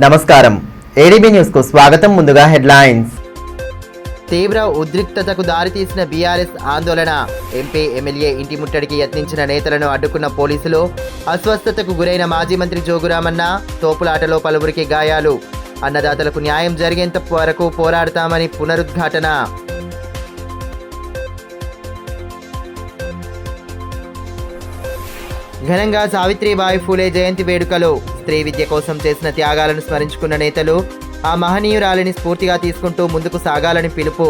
నమస్కారం ADB news కు స్వాగతం. ముందుగా హెడ్లైన్స్. తీవ్ర ఉద్రిక్తతకు దారితీసిన బీఆర్ఎస్ ఆందోళన. ఎంపీ ఎమ్మెల్యే ఇంటి ముట్టడికి యత్నించిన నేతలను అడ్డుకున్న పోలీసులు. అస్వస్థతకు గురైన మాజీ మంత్రి జోగురామన్న. తోపులాటలో పలువురికి గాయాలు. అన్నదాతలకు న్యాయం జరిగేంత వరకు పోరాడతామని పునరుద్ఘాటన. ఘనంగా సావిత్రిబాయి ఫూలే జయంతి వేడుకలు. స్త్రీ విద్య కోసం చేసిన త్యాగాలను స్మరించుకున్న నేతలు. ఆ మహనీయురాలిని స్ఫూర్తిగా తీసుకుంటూ ముందుకు సాగాలని పిలుపు.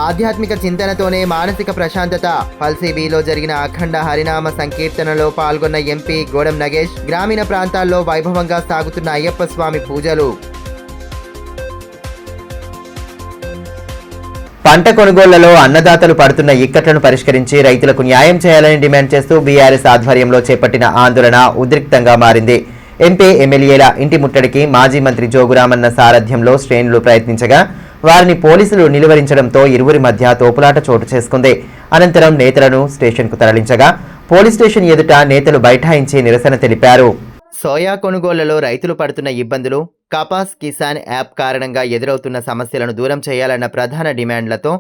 ఆధ్యాత్మిక చింతనతోనే మానసిక ప్రశాంతత. పల్సీబీలో జరిగిన అఖండ హరినామ సంకీర్తనలో పాల్గొన్న ఎంపీ గోడం నగేష్. గ్రామీణ ప్రాంతాల్లో వైభవంగా సాగుతున్న అయ్యప్ప స్వామి పూజలు. పంట కొనుగోళ్లలో అన్నదాతలు పడుతున్న ఇక్కట్లను పరిష్కరించి రైతులకు న్యాయం చేయాలని డిమాండ్ చేస్తూ బీఆర్ఎస్ ఆధ్వర్యంలో చేపట్టిన ఆందోళన ఉద్రిక్తంగా మారింది. ఎంపీ ఎమ్మెల్యేల ఇంటి ముట్టడికి మాజీ మంత్రి జోగురామన్న సారథ్యంలో శ్రేణులు ప్రయత్నించగా వారిని పోలీసులు నిలువరించడంతో ఇరువురి మధ్య తోపులాట చోటు చేసుకుంది. అనంతరం నేతలను స్టేషన్కు తరలించగా పోలీస్ స్టేషన్ ఎదుట నేతలు బైఠాయించి నిరసన తెలిపారు. సోయా కొనుగోళ్లలో రైతులు పడుతున్న ఇబ్బందులు, కపాస్ కిసాన్ యాప్ కారణంగా ఎదురవుతున్న సమస్యలను దూరం చేయాలన్న ప్రధాన డిమాండ్లతో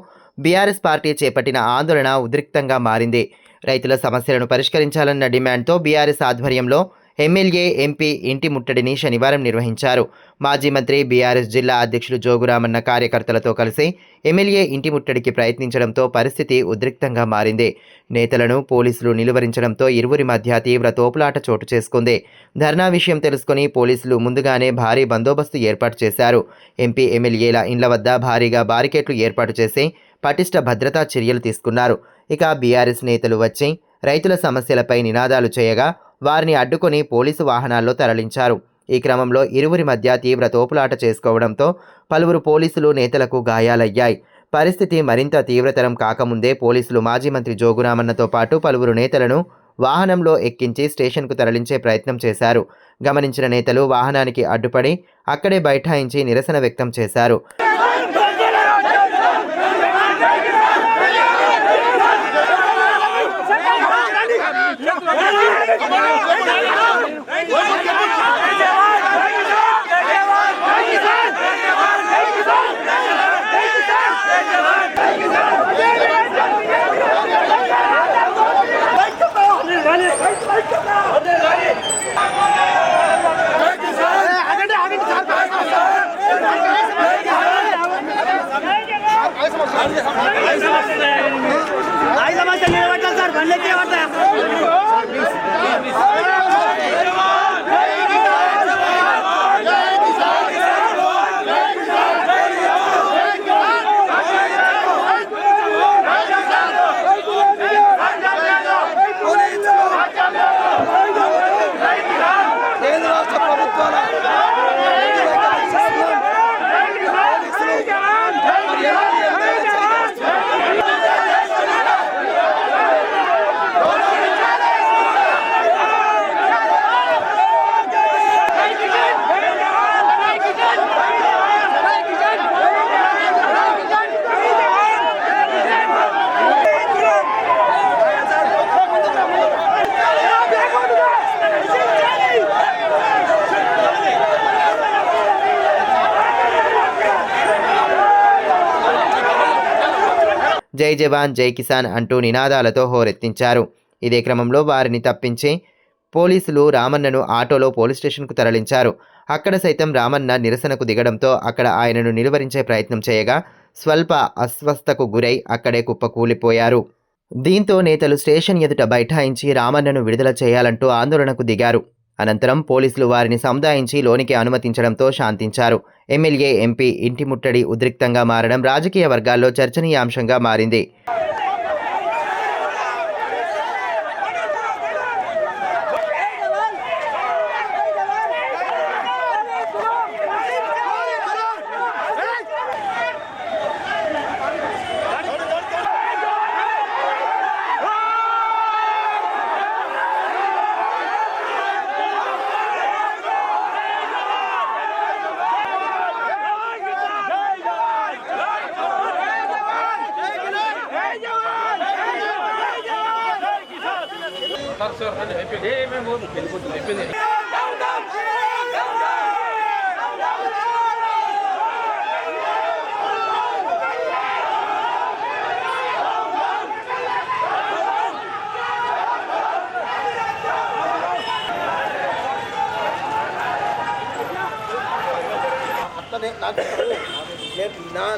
బీఆర్ఎస్ పార్టీ చేపట్టిన ఆందోళన ఉద్రిక్తంగా మారింది. రైతుల సమస్యలను పరిష్కరించాలన్న డిమాండ్తో బీఆర్ఎస్ ఆధ్వర్యంలో ఎమ్మెల్యే ఎంపీ ఇంటి ముట్టడిని శనివారం నిర్వహించారు. మాజీ మంత్రి బీఆర్ఎస్ జిల్లా అధ్యక్షుడు జోగురామన్న కార్యకర్తలతో కలిసి ఎమ్మెల్యే ఇంటి ముట్టడికి ప్రయత్నించడంతో పరిస్థితి ఉద్రిక్తంగా మారింది. నేతలను పోలీసులు నిలువరించడంతో ఇరువురి మధ్య తీవ్ర తోపులాట చోటు చేసుకుంది. ధర్నా విషయం తెలుసుకుని పోలీసులు ముందుగానే భారీ బందోబస్తు ఏర్పాటు చేశారు. ఎంపీ ఎమ్మెల్యేల ఇండ్ల వద్ద భారీగా బారికేట్లు ఏర్పాటు చేసి పటిష్ట భద్రతా చర్యలు తీసుకున్నారు. ఇక బీఆర్ఎస్ నేతలు వచ్చి రైతుల సమస్యలపై నినాదాలు చేయగా వారిని అడ్డుకొని పోలీసు వాహనాల్లో తరలించారు. ఈ క్రమంలో ఇరువురి మధ్య తీవ్ర తోపులాట చేసుకోవడంతో పలువురు పోలీసులు నేతలకు గాయాలయ్యాయి. పరిస్థితి మరింత తీవ్రతరం కాకముందే పోలీసులు మాజీ మంత్రి జోగురామన్నతో పాటు పలువురు నేతలను వాహనంలో ఎక్కించి స్టేషన్కు తరలించే ప్రయత్నం చేశారు. గమనించిన నేతలు వాహనానికి అడ్డుపడి అక్కడే బైఠాయించి నిరసన వ్యక్తం చేశారు. జై జవాన్ జై కిసాన్ అంటూ నినాదాలతో హోరెత్తించారు. ఇదే క్రమంలో వారిని తప్పించి పోలీసులు రామన్నను ఆటోలో పోలీస్ స్టేషన్కు తరలించారు. అక్కడ సైతం రామన్న నిరసనకు దిగడంతో అక్కడ ఆయనను నిలువరించే ప్రయత్నం చేయగా స్వల్ప అస్వస్థకు గురై అక్కడే కుప్పకూలిపోయారు. దీంతో నేతలు స్టేషన్ ఎదుట బైఠాయించి రామన్నను విడుదల చేయాలంటూ ఆందోళనకు దిగారు. అనంతరం పోలీసులు వారిని సముదాయించి లోనికి అనుమతించడంతో శాంతించారు. ఎమ్మెల్యే ఎంపీ ఇంటి ముట్టడి ఉద్రిక్తంగా మారడం రాజకీయ వర్గాల్లో చర్చనీయాంశంగా మారింది.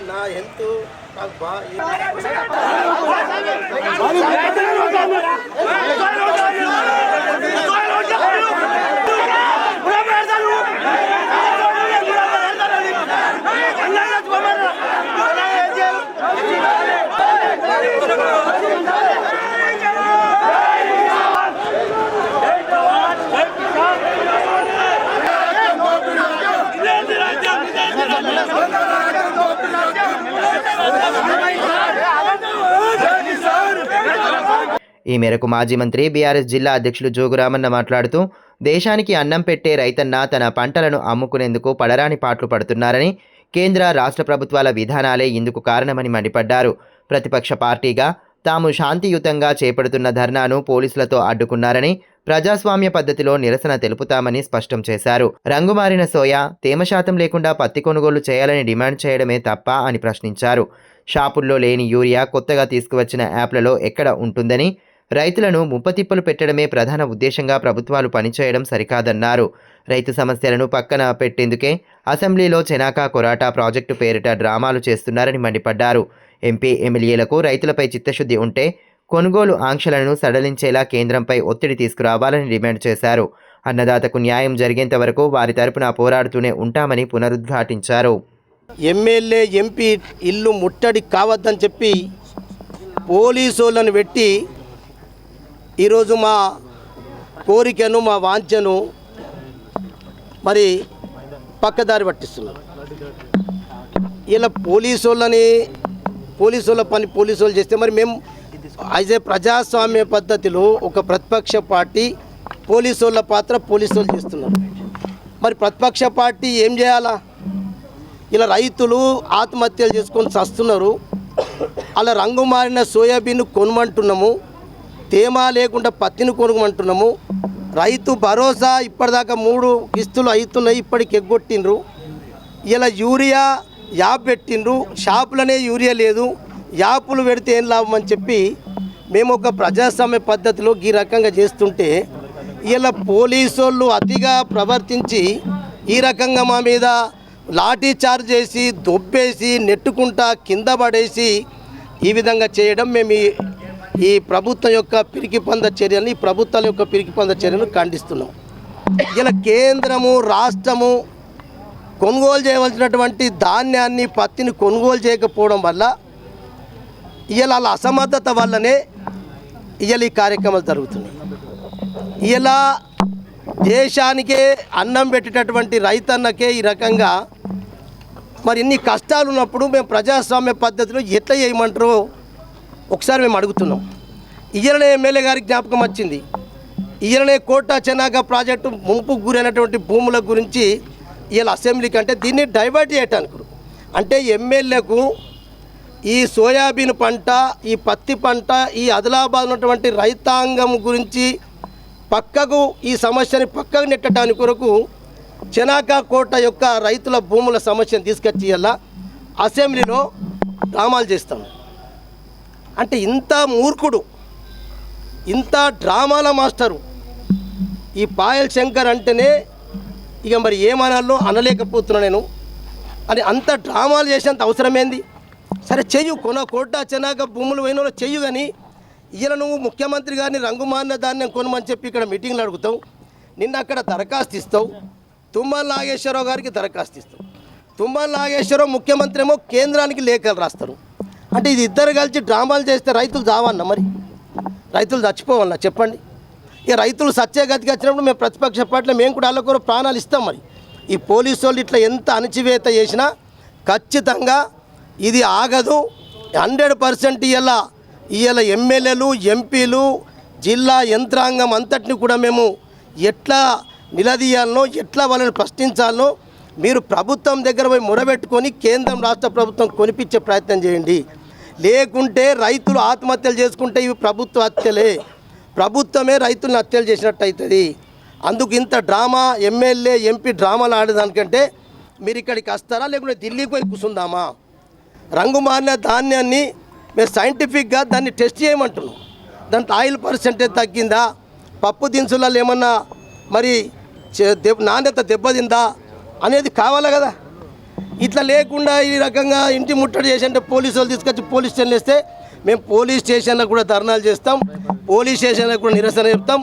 నా హెల్త్ నాకు బాగా ఈ మేరకు మాజీ మంత్రి బీఆర్ఎస్ జిల్లా అధ్యక్షులు జోగురామన్న మాట్లాడుతూ దేశానికి అన్నం పెట్టే రైతన్న తన పంటలను అమ్ముకునేందుకు పడరాని పాట్లు పడుతున్నారని, కేంద్ర రాష్ట్ర ప్రభుత్వాల విధానాలే ఇందుకు కారణమని మండిపడ్డారు. ప్రతిపక్ష పార్టీగా తాము శాంతియుతంగా చేపడుతున్న ధర్నాను పోలీసులతో అడ్డుకున్నారని, ప్రజాస్వామ్య పద్ధతిలో నిరసన తెలుపుతామని స్పష్టం చేశారు. రంగుమారిన సోయా, తేమ శాతం లేకుండా పత్తి కొనుగోలు చేయాలని డిమాండ్ చేయడమే తప్ప అని ప్రశ్నించారు. షాపుల్లో లేని యూరియా కొత్తగా తీసుకువచ్చిన యాప్లలో ఎక్కడ ఉంటుందని, రైతులను ముప్పతిప్పలు పెట్టడమే ప్రధాన ఉద్దేశంగా ప్రభుత్వాలు పనిచేయడం సరికాదన్నారు. రైతు సమస్యలను పక్కన పెట్టేందుకే అసెంబ్లీలో చెనాకా కొరాటా ప్రాజెక్టు పేరిట డ్రామాలు చేస్తున్నారని మండిపడ్డారు. ఎంపీ ఎమ్మెల్యేలకు రైతులపై చిత్తశుద్ధి ఉంటే కొనుగోలు ఆంక్షలను సడలించేలా కేంద్రంపై ఒత్తిడి తీసుకురావాలని డిమాండ్ చేశారు. అన్నదాతకు న్యాయం జరిగేంత వరకు వారి తరపున పోరాడుతూనే ఉంటామని పునరుద్ఘాటించారు. ఎమ్మెల్యే ఎంపీ ఇల్లు ముట్టడి కావద్దని చెప్పి పోలీసులను పెట్టి ఈరోజు మా కోరికను, మా వాంఛను మరి పక్కదారి పట్టిస్తున్నారు. ఇలా పోలీసుల పని పోలీసులు చేస్తే మరి మేము యాజ్ ఏ ప్రజాస్వామ్య పద్ధతిలో ఒక ప్రతిపక్ష పార్టీ పోలీసుల పాత్ర పోలీసులు చేస్తున్నారు. మరి ప్రతిపక్ష పార్టీ ఏం చేయాలా? ఇలా రైతులు ఆత్మహత్యలు చేసుకొని చస్తున్నారు. అలా రంగు మారిన సోయాబీన్ కొనమంటున్నాము, తేమ లేకుండా పత్తిని కొనుగమంటున్నాము. రైతు భరోసా ఇప్పటిదాకా 3 కిస్తులు అవుతున్నాయి, ఇప్పటికి ఎగ్గొట్టిండ్రు. ఇలా యూరియా యాప్ పెట్టిండ్రు, షాపులనే యూరియా లేదు, యాపులు పెడితే ఏం లాభం అని చెప్పి మేము ఒక ప్రజాస్వామ్య పద్ధతిలో ఈ రకంగా చేస్తుంటే ఇలా పోలీసోళ్ళు అతిగా ప్రవర్తించి ఈ రకంగా మా మీద లాఠీ చార్జ్ చేసి దొబ్బేసి నెట్టుకుంటా కింద పడేసి ఈ విధంగా చేయడం మేము ఈ ప్రభుత్వం యొక్క పిరికిపంద చర్యని, ఈ ప్రభుత్వాల యొక్క పిరికిపంద చర్యను ఖండిస్తున్నాం. ఇలా కేంద్రము, రాష్ట్రము కొనుగోలు చేయవలసినటువంటి ధాన్యాన్ని, పత్తిని కొనుగోలు చేయకపోవడం వల్ల ఇలా వాళ్ళ అసమర్థత వల్లనే ఇలా ఈ కార్యక్రమాలు జరుగుతున్నాయి. ఇలా దేశానికే అన్నం పెట్టేటటువంటి రైతన్నకే ఈ రకంగా మరి ఇన్ని కష్టాలు ఉన్నప్పుడు మేము ప్రజాస్వామ్య పద్ధతిలో ఎట్లా చేయమంటారో ఒకసారి మేము అడుగుతున్నాం. ఇయ్యలనే ఎమ్మెల్యే గారికి జ్ఞాపకం వచ్చింది. ఇయ్యలనే కోటా చెనాక ప్రాజెక్టు ముంపుకు గురైనటువంటి భూముల గురించి ఇలా అసెంబ్లీకి అంటే దీన్ని డైవర్ట్ చేయటానికి అంటే ఎమ్మెల్యేకు ఈ సోయాబీన్ పంట, ఈ పత్తి పంట, ఈ ఆదిలాబాద్ ఉన్నటువంటి రైతాంగం గురించి పక్కకు ఈ సమస్యని పక్కకు నెట్టడానికి కొరకు చెనాకా కోట యొక్క రైతుల భూముల సమస్యను తీసుకొచ్చి ఇలా అసెంబ్లీలో డ్రామాలు చేస్తాం. అంటే ఇంత మూర్ఖుడు, ఇంత డ్రామాల మాస్టరు ఈ పాయల్ శంకర్ అంటేనే ఇక మరి ఏమనాలో అనలేకపోతున్నా నేను అని అంత డ్రామాలు చేసేంత అవసరమేంది? సరే చెయ్యు, కోటా చెనాక భూములు పోయిన చెయ్యు, కానీ ఇలా నువ్వు ముఖ్యమంత్రి గారిని రంగుమారిన ధాన్యం కొనమని చెప్పి ఇక్కడ మీటింగ్లు అడుగుతావు, నిన్న అక్కడ దరఖాస్తు ఇస్తావు, తుమ్మల నాగేశ్వరరావు గారికి దరఖాస్తు ఇస్తావు. తుమ్మల నాగేశ్వరరావు ముఖ్యమంత్రి ఏమో కేంద్రానికి లేఖలు రాస్తారు. అంటే ఇది ఇద్దరు కలిసి డ్రామాలు చేస్తే రైతులు చావన్నా? మరి రైతులు చచ్చిపోవన్నా చెప్పండి? ఇక రైతులు సత్య గతికి వచ్చినప్పుడు మేము ప్రతిపక్ష పార్టీలో మేము కూడా వాళ్ళకు కూడా ప్రాణాలు ఇస్తాం. మరి ఈ పోలీసు వాళ్ళు ఇట్లా ఎంత అణచివేత చేసినా ఖచ్చితంగా ఇది ఆగదు. 100% ఇవాళ ఎమ్మెల్యేలు, ఎంపీలు, జిల్లా యంత్రాంగం అంతటిని కూడా మేము ఎట్లా నిలదీయాలనో, ఎట్లా వాళ్ళని ప్రశ్నించాలనో మీరు ప్రభుత్వం దగ్గర పోయి మొరబెట్టుకొని కేంద్రం, రాష్ట్ర ప్రభుత్వం కొనిపించే ప్రయత్నం చేయండి. లేకుంటే రైతులు ఆత్మహత్యలు చేసుకుంటే ఇవి ప్రభుత్వ హత్యలే. ప్రభుత్వమే రైతులను హత్యలు చేసినట్టు అవుతుంది. అందుకు ఇంత డ్రామా ఎమ్మెల్యే ఎంపీ డ్రామాలు ఆడేదానికంటే మీరు ఇక్కడికి వస్తారా లేకుంటే ఢిల్లీకి పోయి కూర్చుందామా? రంగు మారిన ధాన్యాన్ని మేము సైంటిఫిక్గా దాన్ని టెస్ట్ చేయమంటున్నాం. దాంట్లో ఆయిల్ పర్సెంటేజ్ తగ్గిందా, పప్పు దినుసులలో ఏమన్నా మరి నాణ్యత దెబ్బతిందా అనేది కావాలి కదా. ఇట్లా లేకుండా ఈ రకంగా ఇంటి ముట్టడి చేసి అంటే పోలీసు వాళ్ళు తీసుకొచ్చి పోలీస్ స్టేషన్ వేస్తే మేము పోలీస్ స్టేషన్లో కూడా ధర్నాలు చేస్తాం, పోలీస్ స్టేషన్లో కూడా నిరసన చెప్తాం.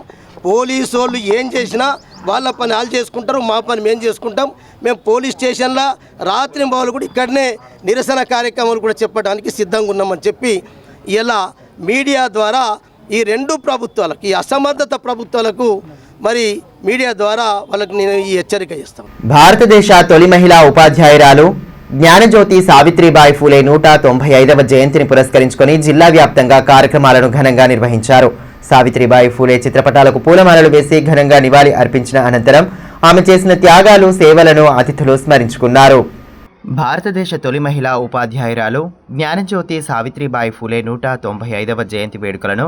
పోలీసు వాళ్ళు ఏం చేసినా వాళ్ళ పని వాళ్ళు చేసుకుంటారు, మా పని మేము చేసుకుంటాం. మేము పోలీస్ స్టేషన్లో రాత్రి బావులు కూడా ఇక్కడనే నిరసన కార్యక్రమాలు కూడా చెప్పడానికి సిద్ధంగా ఉన్నామని చెప్పి ఇలా మీడియా ద్వారా ఈ రెండు ప్రభుత్వాలకు, ఈ అసమర్థత ప్రభుత్వాలకు మరి మీడియా ద్వారా వాళ్ళకి నేను ఈ హెచ్చరిక చేస్తాను. భారతదేశ తొలి మహిళా ఉపాధ్యాయురాలు జ్ఞానజ్యోతి సావిత్రిబాయి ఫూలే 195వ జయంతిని పురస్కరించుకొని జిల్లా వ్యాప్తంగా కార్యక్రమాలను ఘనంగా నిర్వహించారు. సావిత్రిబాయి ఫూలే చిత్రపటాలకు పూలమాలలు వేసి ఘనంగా నివాళి అర్పించిన అనంతరం ఆమె చేసిన త్యాగాలు, సేవలను అతిథులు స్మరించుకున్నారు. భారతదేశ తొలి మహిళా ఉపాధ్యాయురాలు జ్ఞానజ్యోతి సావిత్రిబాయి ఫూలే 195వ జయంతి వేడుకలను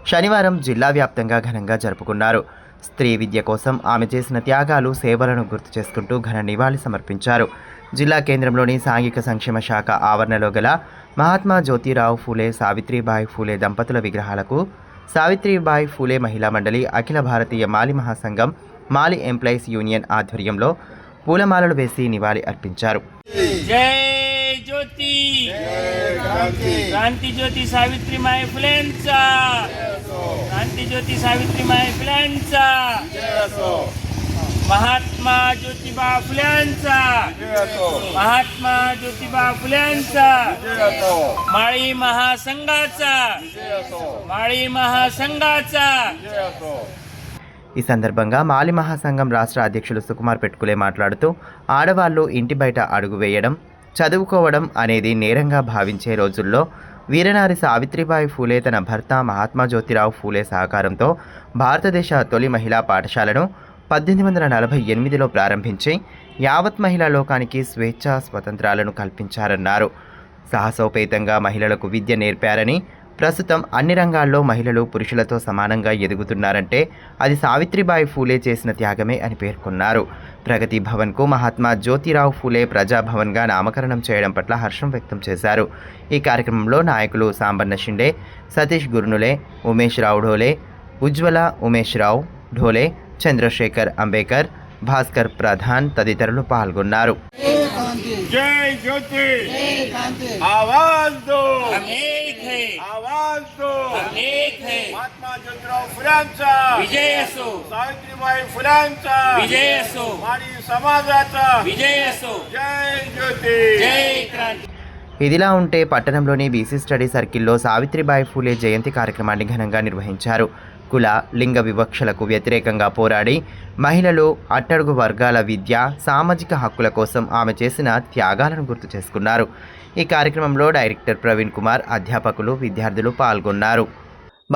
శనివారం జిల్లా వ్యాప్తంగా ఘనంగా జరుపుకున్నారు. స్త్రీ విద్య కోసం ఆమె చేసిన త్యాగాలు, సేవలను గుర్తు చేసుకుంటూ ఘన నివాళి సమర్పించారు. జిల్లా కేంద్రంలోని సాంఘిక సంక్షేమ శాఖ ఆవరణలో గల మహాత్మా జ్యోతిరావు ఫూలే, సావిత్రిబాయి ఫూలే దంపతుల విగ్రహాలకు సావిత్రిబాయి ఫూలే మహిళా మండలి, అఖిల భారతీయ మాలి మహాసంఘం, మాలి ఎంప్లాయీస్ యూనియన్ ఆధ్వర్యంలో పూలమాలలు వేసి నివాళి అర్పించారు. जय ज्योति क्रांती ज्योति सावित्रीबाई फुलेंचा क्रांती ज्योति सावित्रीबाई फुलेंचा महात्मा ज्योतिबा फुलेंचा महात्मा ज्योतिबा फुलेंचा माळी महासंघाचा माळी महासंघाचा. ఈ సందర్భంగా మాలి మహాసంఘం రాష్ట్ర అధ్యక్షులు సుకుమార్ పెట్టుకులే మాట్లాడుతూ, ఆడవాళ్లు ఇంటి బయట అడుగు వేయడం, చదువుకోవడం అనేది నేరంగా భావించే రోజుల్లో వీరనారి సావిత్రిబాయి ఫూలే తన భర్త మహాత్మా జ్యోతిరావు ఫూలే సహకారంతో భారతదేశ తొలి మహిళా పాఠశాలను 1848లో ప్రారంభించి యావత్ మహిళా లోకానికి స్వేచ్ఛ, స్వతంత్రాలను కల్పించారన్నారు. సాహసోపేతంగా మహిళలకు విద్య నేర్పారని, ప్రస్తుతం అన్ని రంగాల్లో మహిళలు పురుషులతో సమానంగా ఎదుగుతున్నారంటే అది సావిత్రిబాయి ఫూలే చేసిన త్యాగమే అని పేర్కొన్నారు. ప్రగతి భవన్కు మహాత్మా జ్యోతిరావు ఫూలే ప్రజాభవన్గా నామకరణం చేయడం పట్ల హర్షం వ్యక్తం చేశారు. ఈ కార్యక్రమంలో నాయకులు సాంబన్న షిండే, సతీష్ గుర్నులే, ఉమేష్ రావు ఢోలే, ఉజ్వల ఉమేష్ రావు ఢోలే, చంద్రశేఖర్ అంబేకర్, భాస్కర్ ప్రధాన్ తదితరులు పాల్గొన్నారు. जय ज्योति आवाज दो हम एक है आवाज दो हम एक है महात्मा ज्योतिराव फुल्यांचा विजय असो सावित्रीबाई फुल्यांचा विजय असो माळी समाजाचा विजय असो जय ज्योति जय क्रांती. ఇదిలా ఉంటే పట్టణంలోని బీసీ స్టడీ సర్కిల్లో సావిత్రిబాయి ఫూలే జయంతి కార్యక్రమాన్ని ఘనంగా నిర్వహించారు. కుల, లింగ వివక్షలకు వ్యతిరేకంగా పోరాడి మహిళలు, అట్టడుగు వర్గాల విద్య, సామాజిక హక్కుల కోసం ఆమె చేసిన త్యాగాలను గుర్తు చేసుకున్నారు. ఈ కార్యక్రమంలో డైరెక్టర్ ప్రవీణ్ కుమార్, అధ్యాపకులు, విద్యార్థులు పాల్గొన్నారు.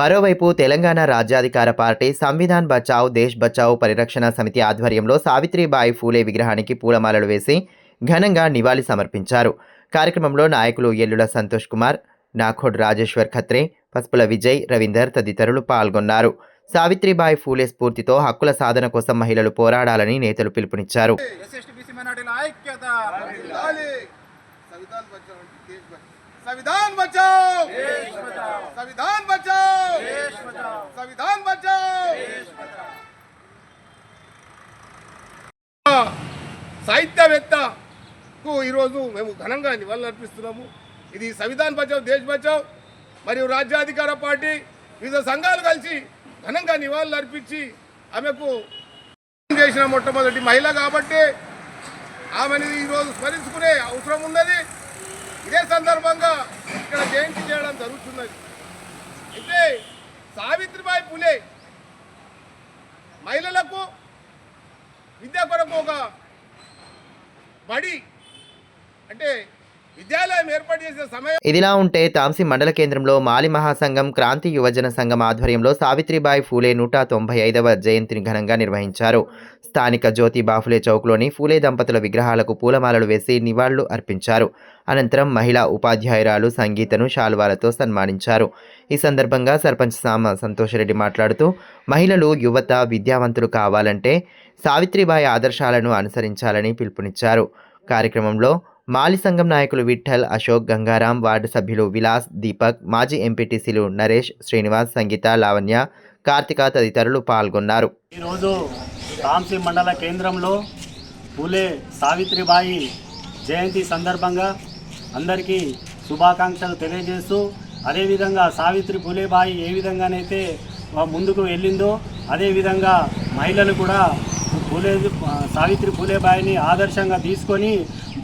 మరోవైపు తెలంగాణ రాజ్యాధికార పార్టీ సంవిధాన్ బచావ్ దేశ్ బచావ్ పరిరక్షణ సమితి ఆధ్వర్యంలో సావిత్రిబాయి ఫూలే విగ్రహానికి పూలమాలలు వేసి ఘనంగా నివాళి సమర్పించారు. కార్యక్రమంలో నాయకులు ఎల్లుల సంతోష్ కుమార్, నాఖోడ్ రాజేశ్వర్ ఖత్రే, పసుపుల విజయ్, రవీందర్ తదితరులు పాల్గొన్నారు. సావిత్రిబాయి ఫూలే స్ఫూర్తితో హక్కుల సాధన కోసం మహిళలు పోరాడాలని నేతలు పిలుపునిచ్చారు. संविधान बचाओ संविधान बचाओ संविधान बचाओ. సాహిత్యవేత్తకు ఈరోజు మేము ఘనంగా నివాళులర్పిస్తున్నాము. ఇది సంవిధాన్ బచావ్ దేశ్ బచావ్ మరియు రాజ్యాధికార పార్టీ వివిధ సంఘాలు కలిసి ఘనంగా నివాళులు అర్పించి ఆమెకు చేసిన మొట్టమొదటి మహిళ కాబట్టి ఆమెను ఈరోజు స్మరించుకునే అవసరం ఉన్నది. ఇదే సందర్భంగా ఇక్కడ జయంతి చేయడం జరుగుతున్నది. అయితే సావిత్రిబాయి ఫూలే మహిళలకు విద్య కొరకు ఒక బడి అంటే విద్యాలయం ఏర్పాటు చేసే సమయం ఇదిలా ఉంటే తాంసీ మండల కేంద్రంలో మాలి మహాసంఘం క్రాంతి యువజన సంఘం ఆధ్వర్యంలో సావిత్రిబాయి ఫూలే 195వ జయంతిని ఘనంగా నిర్వహించారు. స్థానిక జ్యోతి బాఫులే చౌక్లోని ఫూలే దంపతుల విగ్రహాలకు పూలమాలలు వేసి నివాళులు అర్పించారు. అనంతరం మహిళా ఉపాధ్యాయురాలు సంగీతను శాలువాలతో సన్మానించారు. ఈ సందర్భంగా సర్పంచ్ సామ సంతోషరెడ్డి మాట్లాడుతూ మహిళలు యువత విద్యావంతులు కావాలంటే సావిత్రిబాయి ఆదర్శాలను అనుసరించాలని పిలుపునిచ్చారు. కార్యక్రమంలో మాలి సంఘం నాయకులు విఠల్, అశోక్, గంగారాం, వార్డు సభ్యులు విలాస్, దీపక్, మాజీ ఎంపీటీసీలు నరేష్, శ్రీనివాస్, సంగీత, లావణ్య, కార్తిక తదితరులు పాల్గొన్నారు. ఈరోజు తాంసీ మండల కేంద్రంలో పూలే సావిత్రిబాయి జయంతి సందర్భంగా అందరికీ శుభాకాంక్షలు తెలియజేస్తూ, అదేవిధంగా సావిత్రి పూలేబాయి ఏ విధంగానైతే ముందుకు వెళ్ళిందో అదేవిధంగా మహిళలు కూడా సావిత్రి పూలేబాయిని ఆదర్శంగా తీసుకొని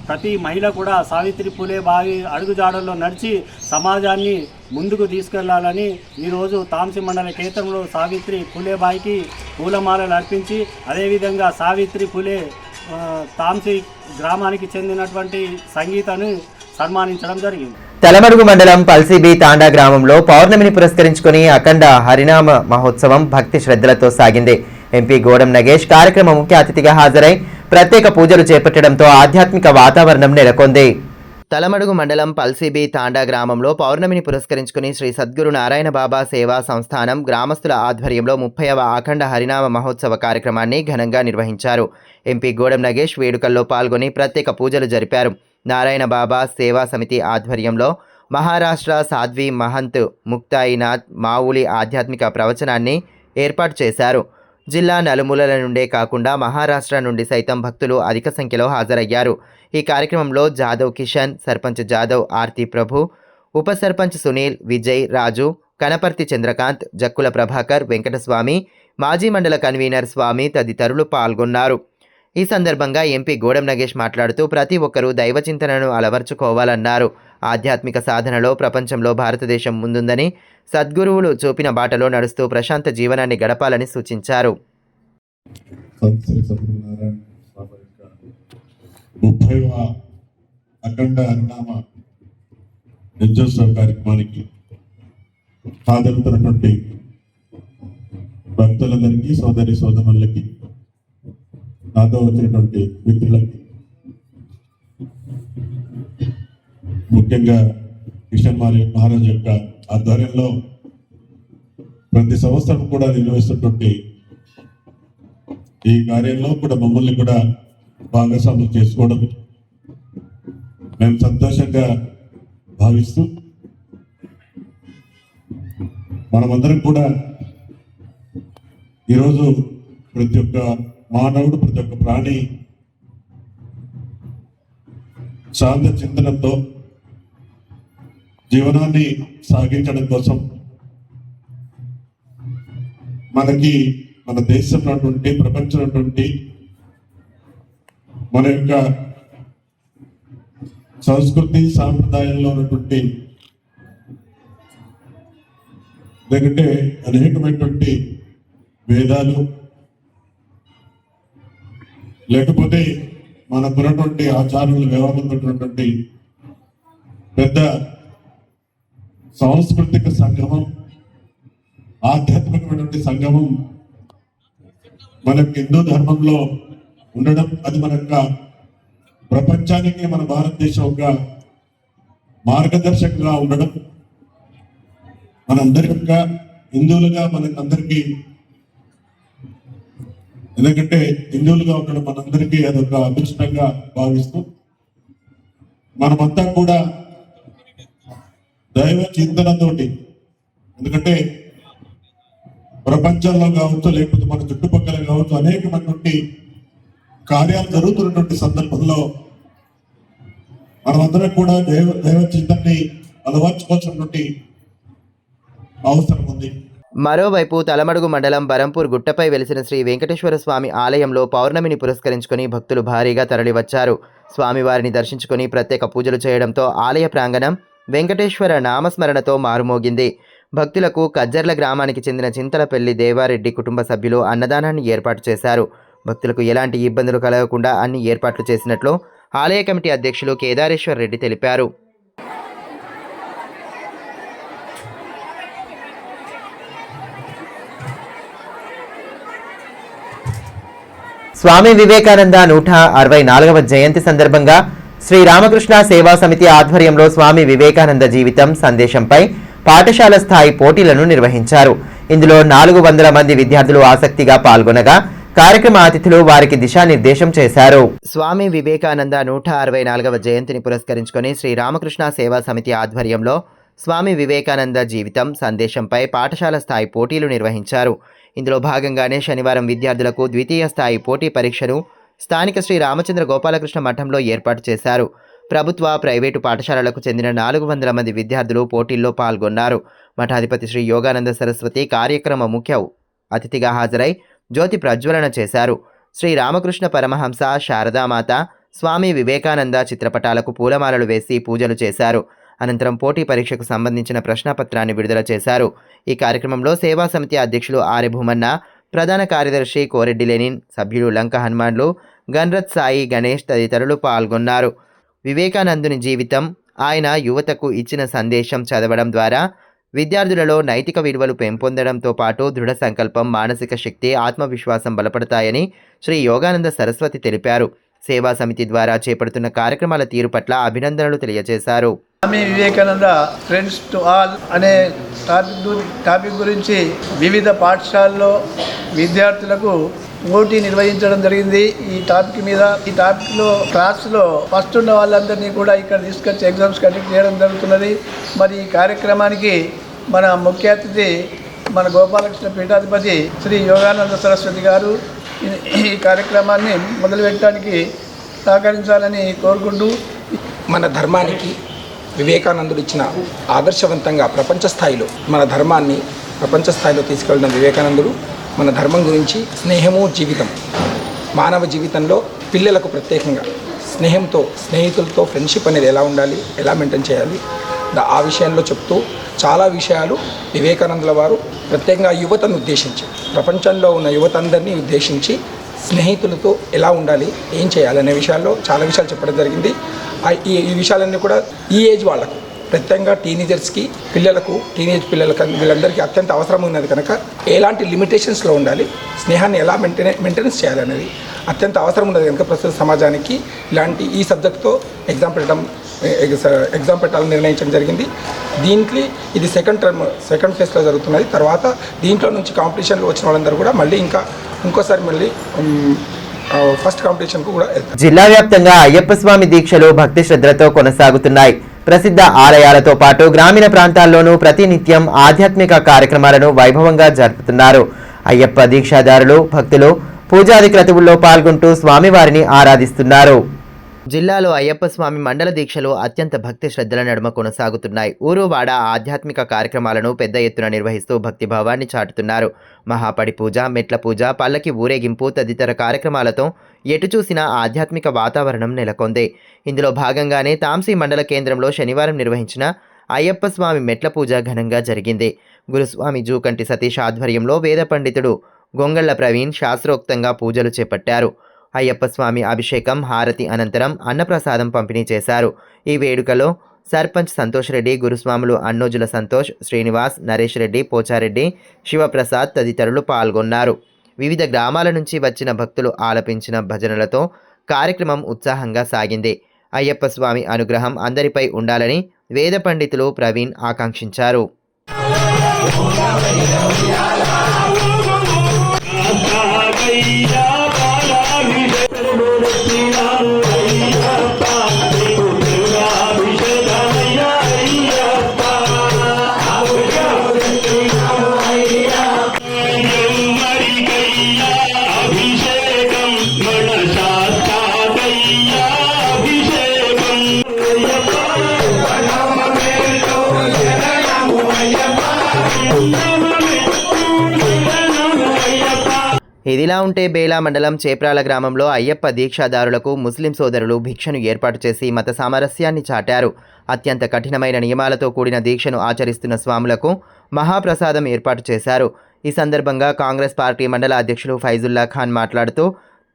ప్రతి మహిళ కూడా సావిత్రి పూలేబాయి అడుగుజాడల్లో నడిచి సమాజాన్ని ముందుకు తీసుకెళ్లాలని ఈరోజు తాంసీ మండల కేంద్రంలో సావిత్రి పూలేబాయికి పూలమాలలు అర్పించి అదేవిధంగా సావిత్రి పూలే తాంసీ గ్రామానికి చెందినటువంటి సంగీతను సన్మానించడం జరిగింది. తలమడుగు మండలం పల్సిబి తాండా గ్రామంలో పౌర్ణమిని పురస్కరించుకుని అఖండ హరినామ మహోత్సవం భక్తి శ్రద్ధలతో సాగింది. ఎంపీ గోడం నగేష్ కార్యక్రమ ముఖ్య అతిథిగా హాజరై ప్రత్యేక పూజలు చేపట్టడంతో ఆధ్యాత్మిక వాతావరణం నెలకొంది. తలమడుగు మండలం పల్సిబి తాండా గ్రామంలో పౌర్ణమిని పురస్కరించుకుని శ్రీ సద్గురు నారాయణ బాబా సేవా సంస్థానం గ్రామస్తుల ఆధ్వర్యంలో 30వ అఖండ హరినామ మహోత్సవ కార్యక్రమాన్ని ఘనంగా నిర్వహించారు. ఎంపీ గోడం నగేష్ వేడుకల్లో పాల్గొని ప్రత్యేక పూజలు జరిపారు. నారాయణ బాబా సేవా సమితి ఆధ్వర్యంలో మహారాష్ట్ర సాధ్వి మహంత్ ముక్తాయినాథ్ మావులి ఆధ్యాత్మిక ప్రవచనాన్ని ఏర్పాటు చేశారు. జిల్లా నలుమూలల నుండే కాకుండా మహారాష్ట్ర నుండి సైతం భక్తులు అధిక సంఖ్యలో హాజరయ్యారు. ఈ కార్యక్రమంలో జాదవ్ కిషన్, సర్పంచ్ జాదవ్ ఆర్తి ప్రభు, ఉప సర్పంచ్ సునీల్, విజయ్, రాజు, కనపర్తి చంద్రకాంత్, జక్కుల ప్రభాకర్, వెంకటస్వామి, మాజీ మండల కన్వీనర్ స్వామి తదితరులు పాల్గొన్నారు. ఈ సందర్భంగా ఎంపీ గోడం నగేష్ మాట్లాడుతూ ప్రతి ఒక్కరూ దైవ చింతనను అలవర్చుకోవాలన్నారు. ఆధ్యాత్మిక సాధనలో ప్రపంచంలో భారతదేశం ముందుందని, సద్గురువులు చూపిన బాటలో నడుస్తూ ప్రశాంత జీవనాన్ని గడపాలని సూచించారు. 30వ అఖండ హరినామ నిత్యోత్సవ కార్యక్రమానికి హాజరవుతున్నటువంటి భక్తులందరికీ, సోదరి సోదరులకి, నాతో వచ్చినటువంటి మిత్రులకి, ముఖ్యంగా కిషన్ మహారాజ్ యొక్క ఆధ్వర్యంలో ప్రతి సంవత్సరం కూడా నిర్వహిస్తున్నటువంటి ఈ కార్యంలో కూడా మమ్మల్ని కూడా భాగస్వాములు చేసుకోవడం మేము సంతోషంగా భావిస్తూ, మనమందరం కూడా ఈరోజు ప్రతి ఒక్క మానవుడు, ప్రతి ఒక్క ప్రాణి శాంత చింతనతో జీవనాన్ని సాగించడం కోసం మనకి మన దేశంలో ఉన్నటువంటి, ప్రపంచంలో ఉన్నటువంటి మన యొక్క సంస్కృతి సాంప్రదాయంలో ఉన్నటువంటి లేకంటే అనేకమైనటువంటి వేదాలు, లేకపోతే మనకున్నటువంటి ఆచారాలు, వ్యవహారంతో పెద్ద సాంస్కృతిక సంగమం, ఆధ్యాత్మికమైనటువంటి సంగమం మనకు హిందూ ధర్మంలో ఉండడం, అది మన యొక్క ప్రపంచానికి మన భారతదేశం ఒక మార్గదర్శకంగా ఉండడం, మనందరి యొక్క హిందువులుగా మనకందరికీ, ఎందుకంటే హిందువులుగా ఉండడం మనందరికీ అదొక అదృష్టంగా భావిస్తూ మనమంతా కూడా దైవ చింతనతోటి, ఎందుకంటే ప్రపంచంలో కావచ్చు, లేకపోతే మన చుట్టుపక్కల కావచ్చు, అనేకమైనటువంటి కార్యాలు జరుగుతున్నటువంటి సందర్భంలో మనమందరం కూడా దైవ చింతనని అలవర్చుకోవాల్సినటువంటి అవసరం ఉంది. మరోవైపు తలమడుగు మండలం బరంపూర్ గుట్టపై వెలిసిన శ్రీ వెంకటేశ్వర స్వామి ఆలయంలో పౌర్ణమిని పురస్కరించుకుని భక్తులు భారీగా తరలివచ్చారు. స్వామివారిని దర్శించుకుని ప్రత్యేక పూజలు చేయడంతో ఆలయ ప్రాంగణం వెంకటేశ్వర నామస్మరణతో మారుమోగింది. భక్తులకు కజ్జర్ల గ్రామానికి చెందిన చింతలపల్లి దేవారెడ్డి కుటుంబ సభ్యులు అన్నదానాన్ని ఏర్పాటు చేశారు. భక్తులకు ఎలాంటి ఇబ్బందులు కలగకుండా అన్ని ఏర్పాట్లు చేసినట్లు ఆలయ కమిటీ అధ్యక్షులు కేదారేశ్వర్ రెడ్డి తెలిపారు. స్వామి వివేకానంద 164వ జయంతి సందర్భంగా శ్రీ రామకృష్ణ సేవా సమితి ఆధ్వర్యంలో స్వామి వివేకానంద జీవితం సందేశంపై పాఠశాల స్థాయి పోటీలను నిర్వహించారు. ఇందులో 400 మంది విద్యార్థులు ఆసక్తిగా పాల్గొనగా కార్యక్రమ అతిథులు వారికి దిశానిర్దేశం చేశారు. స్వామి వివేకానంద 164వ జయంతిని పురస్కరించుకొని శ్రీ రామకృష్ణ సేవా సమితి ఆధ్వర్యంలో స్వామి వివేకానంద జీవితం సందేశంపై పాఠశాల స్థాయి పోటీలు నిర్వహించారు. ఇందులో భాగంగానే శనివారం విద్యార్థులకు ద్వితీయ స్థాయి పోటీ పరీక్షను స్థానిక శ్రీ రామచంద్ర గోపాలకృష్ణ మఠంలో ఏర్పాటు చేశారు. ప్రభుత్వ, ప్రైవేటు పాఠశాలలకు చెందిన 400 మంది విద్యార్థులు పోటీల్లో పాల్గొన్నారు. మఠాధిపతి శ్రీ యోగానంద సరస్వతి కార్యక్రమ ముఖ్య అతిథిగా హాజరై జ్యోతి ప్రజ్వలన చేశారు. శ్రీ రామకృష్ణ పరమహంస, శారదామాత, స్వామి వివేకానంద చిత్రపటాలకు పూలమాలలు వేసి పూజలు చేశారు. అనంతరం పోటీ పరీక్షకు సంబంధించిన ప్రశ్నపత్రాన్ని విడుదల చేశారు. ఈ కార్యక్రమంలో సేవా సమితి అధ్యక్షులు ఆర్య భూమన్న, ప్రధాన కార్యదర్శి కోరెడ్డి లెనిన్, సభ్యులు లంక హనుమాన్లు, గన్రత్ సాయి, గణేష్ తదితరులు పాల్గొన్నారు. వివేకానందుని జీవితం, ఆయన యువతకు ఇచ్చిన సందేశం చదవడం ద్వారా విద్యార్థులలో నైతిక విలువలు పెంపొందడంతో పాటు దృఢ సంకల్పం, మానసిక శక్తి, ఆత్మవిశ్వాసం బలపడతాయని శ్రీ యోగానంద సరస్వతి తెలిపారు. సేవా సమితి ద్వారా చేపడుతున్న కార్యక్రమాల తీరు పట్ల అభినందనలు తెలియజేశారు. Swami Vivekananda friends to all అనే టాపిక్ గురించి వివిధ పాఠశాలల్లో విద్యార్థులకు పోటీ నిర్వహించడం జరిగింది. ఈ టాపిక్లో క్లాస్లో ఫస్ట్ ఉన్న వాళ్ళందరినీ కూడా ఇక్కడ తీసుకొచ్చి ఎగ్జామ్స్ కండక్ట్ చేయడం జరుగుతున్నది. మరి ఈ కార్యక్రమానికి మన ముఖ్య అతిథి మన గోపాలకృష్ణ పీఠాధిపతి శ్రీ యోగానంద సరస్వతి గారు ఈ కార్యక్రమాన్ని మొదలుపెట్టడానికి సహకరించాలని కోరుకుంటూ, మన ధర్మానికి వివేకానందుడు ఇచ్చిన ఆదర్శవంతంగా ప్రపంచ స్థాయిలో మన ధర్మాన్ని ప్రపంచ స్థాయిలో తీసుకెళ్ళిన వివేకానందుడు మన ధర్మం గురించి స్నేహము జీవితం, మానవ జీవితంలో పిల్లలకు ప్రత్యేకంగా స్నేహితులతో ఫ్రెండ్షిప్ అనేది ఎలా ఉండాలి, ఎలా మెయింటైన్ చేయాలి, ఆ విషయంలో చెప్తూ చాలా విషయాలు వివేకానందుల వారు ప్రత్యేకంగా యువతను ఉద్దేశించి, ప్రపంచంలో ఉన్న యువత అందరినీ ఉద్దేశించి స్నేహితులతో ఎలా ఉండాలి, ఏం చేయాలి అనే విషయాల్లో చాలా విషయాలు చెప్పడం జరిగింది. ఈ విషయాలన్నీ కూడా ఈ ఏజ్ వాళ్ళకు, ప్రత్యేకంగా టీనేజర్స్కి, టీనేజ్ పిల్లలకు వీళ్ళందరికీ అత్యంత అవసరం ఉన్నది కనుక ఎలాంటి లిమిటేషన్స్లో ఉండాలి, స్నేహాన్ని ఎలా మెయింటెనెన్స్ చేయాలి అనేది అత్యంత అవసరం ఉన్నది కనుక ప్రస్తుత సమాజానికి ఇలాంటి ఈ సబ్జెక్ట్తో ఎగ్జామ్ పెట్టాలని నిర్ణయించడం జరిగింది. దీంట్లో ఇది సెకండ్ ఫేజ్లో జరుగుతున్నది. తర్వాత దీంట్లో నుంచి కాంపిటీషన్లో వచ్చిన వాళ్ళందరూ కూడా మళ్ళీ ఇంకోసారి ఫస్ట్ కాంపిటీషన్కు కూడా వెళ్తారు. జిల్లా వ్యాప్తంగా అయ్యప్ప స్వామి దీక్షలు భక్తి శ్రద్ధలతో కొనసాగుతున్నాయి. ప్రసిద్ధ ఆలయాలతో పాటు గ్రామీణ ప్రాంతాల్లోనూ ప్రతినిత్యం ఆధ్యాత్మిక కార్యక్రమాలను వైభవంగా జరుపుతున్నారు. అయ్యప్ప దీక్షాదారులు, భక్తులు పూజాది క్రతువుల్లో పాల్గొంటూ స్వామివారిని ఆరాధిస్తున్నారు. జిల్లాలో అయ్యప్ప స్వామి మండల దీక్షలు అత్యంత భక్తి శ్రద్ధల నడుమ కొనసాగుతున్నాయి. ఊరు వాడ ఆధ్యాత్మిక కార్యక్రమాలను పెద్ద ఎత్తున నిర్వహిస్తూ భక్తిభావాన్ని చాటుతున్నారు. మహాపడి పూజ, మెట్ల పూజ, పల్లకి ఊరేగింపు తదితర కార్యక్రమాలతో ఎటు చూసినా ఆధ్యాత్మిక వాతావరణం నెలకొంది. ఇందులో భాగంగానే తాంసీ మండల కేంద్రంలో శనివారం నిర్వహించిన అయ్యప్ప స్వామి మెట్ల పూజ ఘనంగా జరిగింది. గురుస్వామి జూకంటి సతీష్ ఆధ్వర్యంలో వేద పండితుడు గొంగళ్ల ప్రవీణ్ శాస్త్రోక్తంగా పూజలు చేపట్టారు. అయ్యప్ప స్వామి అభిషేకం, హారతి అనంతరం అన్నప్రసాదం పంపిణీ చేశారు. ఈ వేడుకలో సర్పంచ్ సంతోష్ రెడ్డి, గురుస్వాములు అన్నోజుల సంతోష్, శ్రీనివాస్, నరేష్ రెడ్డి, పోచారెడ్డి, శివప్రసాద్ తదితరులు పాల్గొన్నారు. వివిధ గ్రామాల నుంచి వచ్చిన భక్తులు ఆలపించిన భజనలతో కార్యక్రమం ఉత్సాహంగా సాగింది. అయ్యప్ప స్వామి అనుగ్రహం అందరిపై ఉండాలని వేద పండితులు ప్రవీణ్ ఆకాంక్షించారు. ఇదిలా ఉంటే బేలా మండలం చేప్రాల గ్రామంలో అయ్యప్ప దీక్షాదారులకు ముస్లిం సోదరులు భిక్షను ఏర్పాటు చేసి మత సామరస్యాన్ని చాటారు. అత్యంత కఠినమైన నియమాలతో కూడిన దీక్షను ఆచరిస్తున్న స్వాములకు మహాప్రసాదం ఏర్పాటు చేశారు. ఈ సందర్భంగా కాంగ్రెస్ పార్టీ మండల అధ్యక్షులు ఫైజుల్లా ఖాన్ మాట్లాడుతూ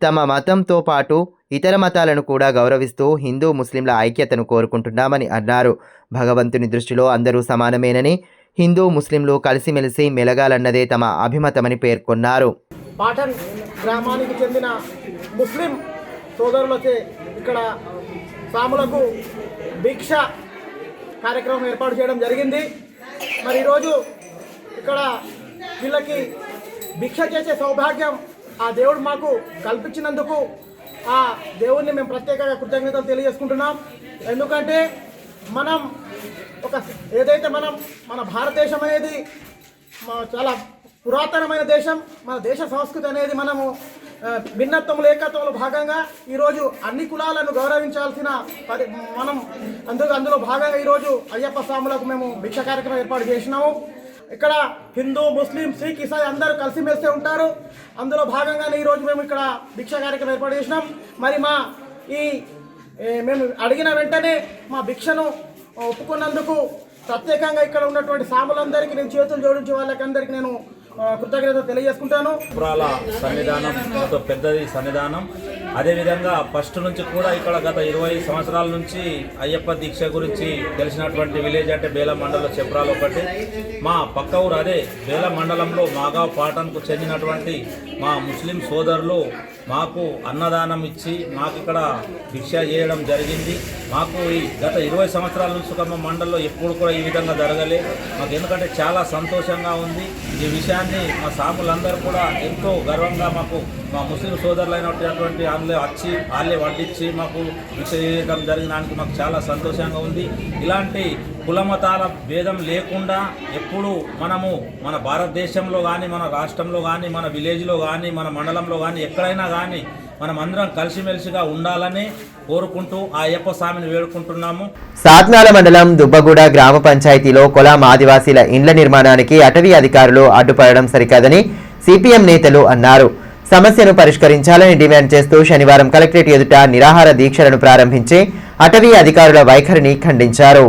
తమ మతంతో పాటు ఇతర మతాలను కూడా గౌరవిస్తూ హిందూ ముస్లింల ఐక్యతను కోరుకుంటున్నామని అన్నారు. భగవంతుని దృష్టిలో అందరూ సమానమేనని, హిందూ ముస్లింలు కలిసిమెలిసి మెలగాలన్నదే తమ అభిమతమని పేర్కొన్నారు. పాఠన్ గ్రామానికి చెందిన ముస్లిం సోదరులచే ఇక్కడ సాములకు భిక్ష కార్యక్రమం ఏర్పాటు చేయడం జరిగింది. మరి ఈరోజు ఇక్కడ వీళ్ళకి భిక్ష చేసే సౌభాగ్యం ఆ దేవుడు మాకు కల్పించినందుకు ఆ దేవుడిని మేము ప్రత్యేకంగా కృతజ్ఞతలు తెలియజేసుకుంటున్నాం. ఎందుకంటే మనం ఏదైతే మన భారతదేశం అనేది చాలా పురాతనమైన దేశం. మన దేశ సంస్కృతి అనేది మనము భిన్నత్వంలో ఏకత్వంలో భాగంగా ఈరోజు అన్ని కులాలను గౌరవించాల్సిన మనం అందులో భాగంగా ఈరోజు అయ్యప్ప స్వాములకు మేము భిక్ష కార్యక్రమం ఏర్పాటు చేసినాము. ఇక్కడ హిందూ, ముస్లిం, సిక్, ఇసాయి అందరూ కలిసిమెలిసి ఉంటారు. అందులో భాగంగానే ఈరోజు మేము ఇక్కడ భిక్ష కార్యక్రమం ఏర్పాటు చేసినాం. మరి మేము అడిగిన వెంటనే మా భిక్షను ఒప్పుకున్నందుకు ప్రత్యేకంగా ఇక్కడ ఉన్నటువంటి సాములందరికీ నేను చేతులు జోడించి వాళ్ళకందరికీ నేను కృతజ్ఞత తెలియజేసుకుంటాను. పురాల సన్నిధానం ఎంతో పెద్దది సన్నిధానం. అదేవిధంగా ఫస్ట్ నుంచి కూడా ఇక్కడ గత 20 సంవత్సరాల నుంచి అయ్యప్ప దీక్ష గురించి తెలిసినటువంటి విలేజ్ అంటే బేల మండలం చెప్రాలు ఒకటి. మా పక్క ఊరు అదే బేల మండలంలో మాగావ్ పాటన్కు చెందినటువంటి మా ముస్లిం సోదరులు మాకు అన్నదానం ఇచ్చి మాకు ఇక్కడ భిక్ష చేయడం జరిగింది. మాకు ఈ గత 20 సంవత్సరాల నుంచి మా మండలంలో ఎప్పుడు కూడా ఈ విధంగా జరగలే. మాకు ఎందుకంటే చాలా సంతోషంగా ఉంది. ఈ విషయాన్ని మా సాములందరూ కూడా ఎంతో గర్వంగా మాకు మా ముస్లిం సోదరులైనటువంటి వాళ్ళే వడ్డించి మాకు భిక్ష చేయడం జరిగినానికి మాకు చాలా సంతోషంగా ఉంది. ఇలాంటి కులమతాల భేదం లేకుండా ఎప్పుడు మనము మన భారతదేశంలో కానీ, మన రాష్ట్రంలో కానీ, మన విలేజ్లో కానీ, మన మండలంలో కానీ, ఎక్కడైనా కానీ మనం అందరం కలిసిమెలిసిగా ఉండాలని కోరుకుంటూ ఆ అయ్యప్ప స్వామిని వేడుకుంటున్నాము. సాత్నాల మండలం దుబ్బగూడ గ్రామ పంచాయతీలో కొలాం ఆదివాసీల ఇండ్ల నిర్మాణానికి అటవీ అధికారులు అడ్డుపడడం సరికాదని సిపిఎం నేతలు అన్నారు. సమస్యను పరిష్కరించాలని డిమాండ్ చేస్తూ శనివారం కలెక్టరేట్ ఎదుట నిరాహార దీక్షలను ప్రారంభించి అటవీ అధికారుల వైఖరిని ఖండించారు.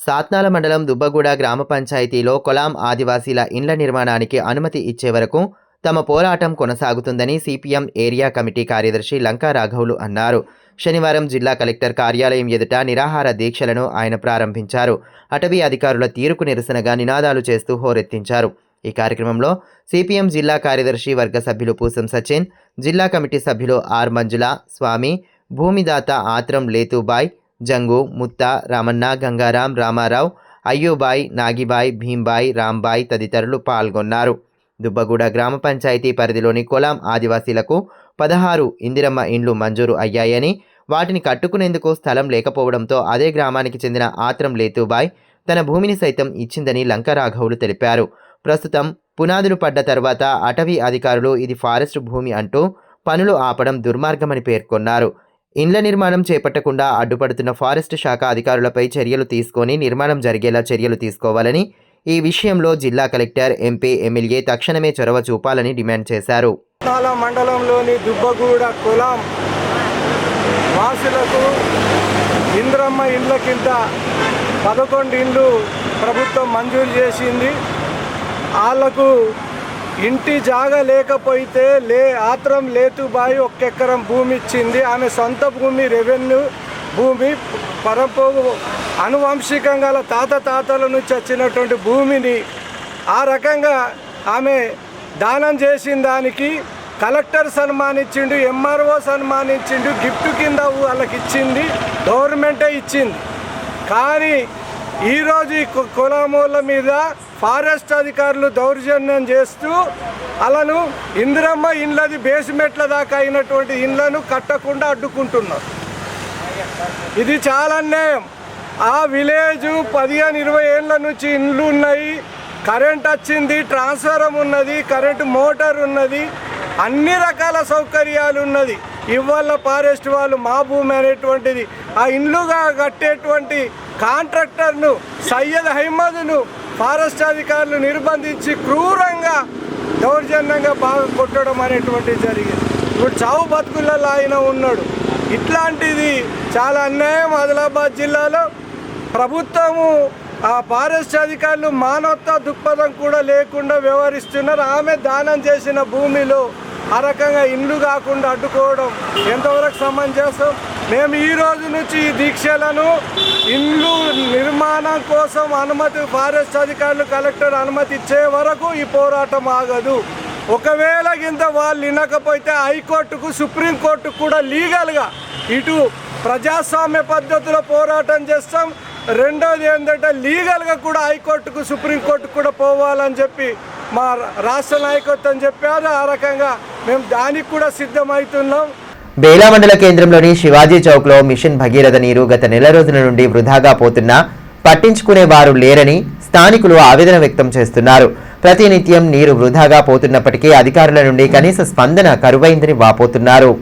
సాత్నాల మండలం దుబ్బగూడ గ్రామ పంచాయతీలో కొలాం ఆదివాసీల ఇండ్ల నిర్మాణానికి అనుమతి ఇచ్చే వరకు తమ పోరాటం కొనసాగుతుందని సిపిఎం ఏరియా కమిటీ కార్యదర్శి లంకా రాఘవులు అన్నారు. శనివారం జిల్లా కలెక్టర్ కార్యాలయం ఎదుట నిరాహార దీక్షలను ఆయన ప్రారంభించారు. అటవీ అధికారుల తీరుకు నిరసనగా నినాదాలు చేస్తూ హోరెత్తించారు. ఈ కార్యక్రమంలో సిపిఎం జిల్లా కార్యదర్శి వర్గ సభ్యులు పూసం సచిన్, జిల్లా కమిటీ సభ్యులు ఆర్ మంజుల, స్వామి, భూమిదాత ఆత్రం లేతుబాయ్, జంగు, ముత్త, రామన్న, గంగారాం, రామారావు, అయ్యూబాయ్, నాగిబాయ్, భీంబాయ్, రాంబాయ్ తదితరులు పాల్గొన్నారు. దుబ్బగూడ గ్రామ పంచాయతీ పరిధిలోని కొలాం ఆదివాసీలకు 16 ఇందిరమ్మ ఇండ్లు మంజూరు అయ్యాయని, వాటిని కట్టుకునేందుకు స్థలం లేకపోవడంతో అదే గ్రామానికి చెందిన ఆత్రం లేతుబాయ్ తన భూమిని సైతం ఇచ్చిందని లంకరాఘవులు తెలిపారు. ప్రస్తుతం పునాదులు పడ్డ తర్వాత అటవీ అధికారులు ఇది ఫారెస్ట్ భూమి అంటూ పనులు ఆపడం దుర్మార్గమని పేర్కొన్నారు. ఇండ్ల నిర్మాణం చేపట్టకుండా అడ్డుపడుతున్న ఫారెస్ట్ శాఖ అధికారులపై చర్యలు తీసుకొని నిర్మాణం జరిగేలా చర్యలు తీసుకోవాలని, ఈ విషయంలో జిల్లా కలెక్టర్, ఎంపీ, ఎమ్మెల్యే తక్షణమే చొరవ చూపాలని డిమాండ్ చేశారు. మండలంలోని దుబ్బగూడ కులాం వాసులకు ఇంద్రమ్మ ఇండ్ల కింద 11 ఇండ్లు ప్రభుత్వం మంజూరు చేసింది. వాళ్లకు ఇంటి జాగా లేకపోతే ఆత్రం లేతుబాయి 1 ఎకరం భూమి ఇచ్చింది. ఆమె సొంత భూమి, రెవెన్యూ భూమి, పరంపోగు అనువంశికంగా తాతల నుంచి వచ్చినటువంటి భూమిని ఆ రకంగా ఆమె దానం చేసిన దానికి కలెక్టర్ సన్మానించిండు, ఎంఆర్ఓ సన్మానించిండు, గిఫ్ట్ కింద వాళ్ళకి ఇచ్చింది, గవర్నమెంటే ఇచ్చింది. కానీ ఈరోజు ఈ కులామూల మీద ఫారెస్ట్ అధికారులు దౌర్జన్యం చేస్తూ వాళ్ళను ఇందిరమ్మ ఇండ్లది బేస్మెంట్ల దాకా అయినటువంటి ఇండ్లను కట్టకుండా అడ్డుకుంటున్నారు. ఇది చాలా అన్యాయం. ఆ విలేజ్ 15-20 ఏళ్ళ నుంచి ఇండ్లు ఉన్నాయి, కరెంట్ వచ్చింది, ట్రాన్స్ఫారం ఉన్నది, కరెంటు మోటార్ ఉన్నది, అన్ని రకాల సౌకర్యాలు ఉన్నది. ఇవాళ ఫారెస్ట్ వాళ్ళు మా భూమి అనేటువంటిది ఆ ఇండ్లుగా కట్టేటువంటి కాంట్రాక్టర్ను సయ్యద్ అహ్మద్ను ఫారెస్ట్ అధికారులు నిర్బంధించి క్రూరంగా దౌర్జన్యంగా బాగా కొట్టడం అనేటువంటిది జరిగింది. ఇప్పుడు చావు బతుకులలో ఆయన ఉన్నాడు. ఇట్లాంటిది చాలా అన్యాయం. ఆదిలాబాద్ జిల్లాలో ప్రభుత్వము ఆ ఫారెస్ట్ అధికారులు మానవతా దృక్పథం కూడా లేకుండా వ్యవహరిస్తున్నారు. ఆమె దానం చేసిన భూమిలో ఆ రకంగా ఇండ్లు కాకుండా అడ్డుకోవడం ఎంతవరకు సమంజసం? మేము ఈ రోజు నుంచి ఈ దీక్షలను ఇండ్లు నిర్మాణం కోసం అనుమతి ఫారెస్ట్ అధికారులు కలెక్టర్ అనుమతి ఇచ్చే వరకు ఈ పోరాటం ఆగదు. ఒకవేళ కింద వాళ్ళు వినకపోతే హైకోర్టుకు సుప్రీంకోర్టుకు కూడా లీగల్గా ఇటు ప్రజాస్వామ్య పద్ధతిలో పోరాటం చేస్తాం. రెండోది ఏంటంటే లీగల్గా కూడా హైకోర్టుకు సుప్రీంకోర్టుకు కూడా పోవాలని చెప్పి మా రాష్ట్ర నాయకత్వం చెప్పారు. ఆ రకంగా మేము దానికి కూడా సిద్ధమవుతున్నాం. బేలా మండల కేంద్రంలోని శివాజీ చౌక్లో మిషన్ భగీరథ నీరు గత నెల రోజుల నుండి వృధాగా పోతున్నా పట్టించుకునే వారు లేరని స్థానికులు ఆవేదన వ్యక్తం చేస్తున్నారు. ప్రతినిత్యం నీరు వృధాగా పోతున్నప్పటికీ అధికారుల నుండి కనీస స్పందన కరువైందని వాపోతున్నారు.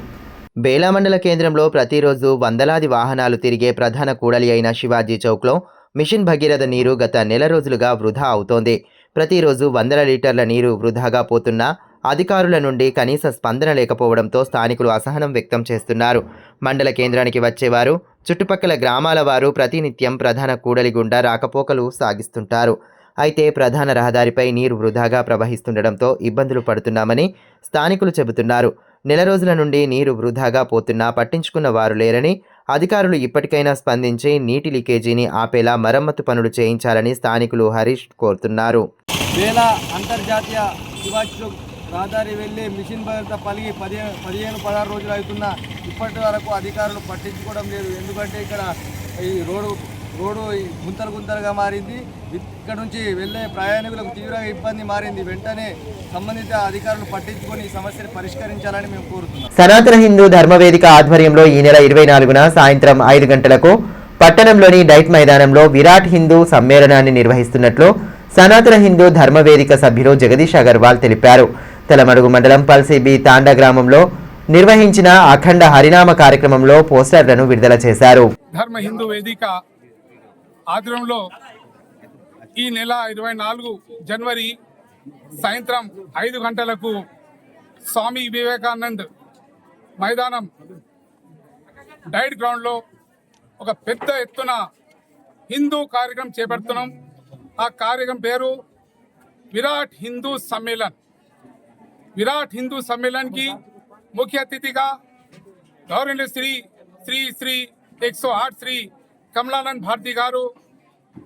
బేలా మండల కేంద్రంలో ప్రతిరోజు వందలాది వాహనాలు తిరిగే ప్రధాన కూడలి అయిన శివాజీ చౌక్లో మిషన్ భగీరథ నీరు గత నెల రోజులుగా వృధా అవుతోంది. ప్రతిరోజు వందల లీటర్ల నీరు వృధాగా పోతున్నా అధికారుల నుండి కనీస స్పందన లేకపోవడంతో స్థానికులు అసహనం వ్యక్తం చేస్తున్నారు. మండల కేంద్రానికి వచ్చేవారు చుట్టుపక్కల గ్రామాల వారు ప్రతినిత్యం ప్రధాన కూడలి గుండా రాకపోకలు సాగిస్తుంటారు. అయితే ప్రధాన రహదారిపై నీరు వృధాగా ప్రవహిస్తుండడంతో ఇబ్బందులు పడుతున్నామని స్థానికులు చెబుతున్నారు. నెల రోజుల నుండి నీరు వృధాగా పోతున్నా పట్టించుకున్న వారు లేరని, అధికారులు ఇప్పటికైనా స్పందించి నీటి లీకేజీని ఆపేలా మరమ్మతు పనులు చేయించాలని స్థానికులు హరీష్ కోరుతున్నారు. బేలా అంతర్జాతీయ శివాజీ చౌక్ రహదారి వెళ్ళి మిషన్ భగీరథ పలిగి 15-16 రోజులు అవుతున్నా ఇప్పటి వరకు అధికారులు పట్టించుకోవడం లేదు. ఎందుకంటే ఇక్కడ ఈ రోడ్డు గుంతలుగా మారింది. ఇక్కడ నుంచి వెళ్ళే ప్రయాణికులకు తీవ్ర ఇబ్బంది మారింది. వెంటనే సంబంధిత అధికారులు పట్టించుకొని ఈ సమస్యను పరిష్కరించాలని మేము కోరుతున్నాం. సనాతన హిందూ ధర్మవేదిక ఆధ్వర్యంలో ఈ నెల 24న సాయంత్రం 5 గంటలకు పట్టణంలోని డైట్ మైదానంలో విరాట్ హిందూ సమ్మేళనాన్ని నిర్వహిస్తున్నట్లు సనాతన హిందూ ధర్మవేదిక సభ్యులు జగదీష్ అగర్వాల్ తెలిపారు. తెలమడుగు మండలం పల్సిబి తాండా గ్రామంలో నిర్వహించిన అఖండ హరినామ కార్యక్రమంలో పోస్టర్లను విడుదల చేశారు. ధర్మ హిందూ వేదిక ఆధ్వర్యంలో ఈ నెల 24 జనవరి సాయంత్రం 5 గంటలకు స్వామి వివేకానంద్ మైదానం డైట్ గ్రౌండ్లో ఒక పెద్ద ఎత్తున హిందూ కార్యక్రమం చేపడుతున్నాం. ఆ కార్యక్రమం పేరు విరాట్ హిందూ సమ్మేళన్. విరాట్ హిందూ సమ్మేళన్కి ముఖ్య అతిథిగా గౌరవనీయ శ్రీ 108 శ్రీ కమలానంద్ భారతి గారు,